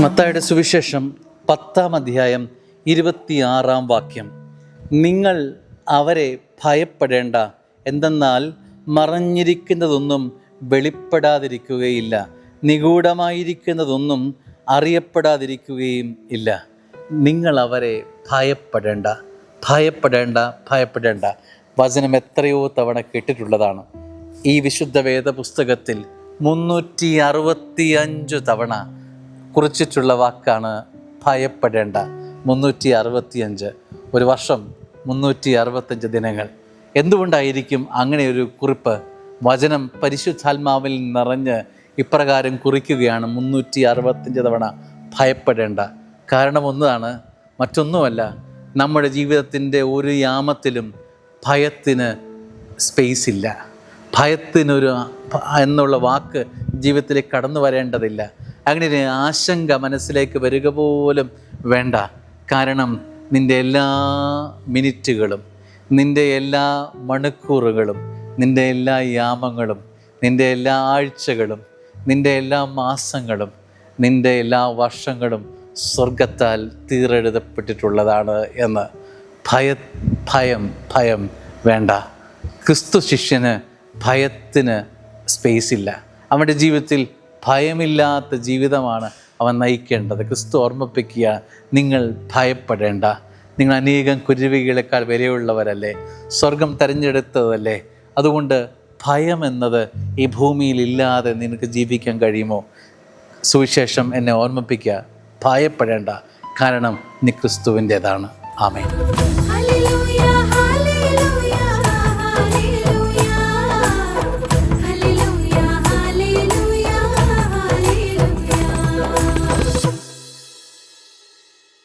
മത്തായിയുടെ സുവിശേഷം 10-ാം അധ്യായം 26-ാം വാക്യം. നിങ്ങൾ അവരെ ഭയപ്പെടേണ്ട, എന്തെന്നാൽ മറഞ്ഞിരിക്കുന്നതൊന്നും വെളിപ്പെടാതിരിക്കുകയില്ല, നിഗൂഢമായിരിക്കുന്നതൊന്നും അറിയപ്പെടാതിരിക്കുകയും ഇല്ല. നിങ്ങൾ അവരെ ഭയപ്പെടേണ്ട, ഭയപ്പെടേണ്ട, ഭയപ്പെടേണ്ട. വചനം എത്രയോ തവണ കേട്ടിട്ടുള്ളതാണ്. ഈ വിശുദ്ധ വേദപുസ്തകത്തിൽ 365 തവണ കുറിച്ചിട്ടുള്ള വാക്കാണ് ഭയപ്പെടേണ്ട. 365, ഒരു വർഷം 365 ദിനങ്ങൾ. എന്തുകൊണ്ടായിരിക്കും അങ്ങനെ ഒരു കുറിപ്പ്? വചനം പരിശുദ്ധാത്മാവിൽ നിറഞ്ഞ് ഇപ്രകാരം കുറിക്കുകയാണ്: 365 തവണ ഭയപ്പെടേണ്ട. കാരണം ഒന്നാണ്, മറ്റൊന്നുമല്ല. നമ്മുടെ ജീവിതത്തിൻ്റെ ഒരു യാമത്തിലും ഭയത്തിന് സ്പേസ് ഇല്ല. എന്നുള്ള വാക്ക് ജീവിതത്തിലേക്ക് കടന്നു വരേണ്ടതില്ല. അങ്ങനെ ഒരു ആശങ്ക മനസ്സിലേക്ക് വരിക പോലും വേണ്ട. കാരണം നിൻ്റെ എല്ലാ മിനിറ്റുകളും, നിൻ്റെ എല്ലാ മണിക്കൂറുകളും, നിൻ്റെ എല്ലാ യാമങ്ങളും, നിൻ്റെ എല്ലാ ആഴ്ചകളും, നിൻ്റെ എല്ലാ മാസങ്ങളും, നിൻ്റെ എല്ലാ വർഷങ്ങളും സ്വർഗത്താൽ തീരെഴുതപ്പെട്ടിട്ടുള്ളതാണ് എന്ന്. ഭയം വേണ്ട. ക്രിസ്തു ശിഷ്യന് ഭയത്തിന് സ്പേസ് ഇല്ല. അവൻ്റെ ജീവിതത്തിൽ ഭയമില്ലാത്ത ജീവിതമാണ് അവൻ നയിക്കേണ്ടത്. ക്രിസ്തു ഓർമ്മിപ്പിക്കുക, നിങ്ങൾ ഭയപ്പെടേണ്ട. നിങ്ങൾ അനേകം കുരുവികളെക്കാൾ വിലയുള്ളവരല്ലേ, സ്വർഗം തിരഞ്ഞെടുത്തതല്ലേ. അതുകൊണ്ട് ഭയം എന്നത് ഈ ഭൂമിയിൽ ഇല്ലാതെ നിനക്ക് ജീവിക്കാൻ കഴിയുമോ? സുവിശേഷം എന്നെ ഓർമ്മിപ്പിക്കുക, ഭയപ്പെടേണ്ട. കാരണം നീ ക്രിസ്തുവിൻ്റേതാണ്. ആമേൻ.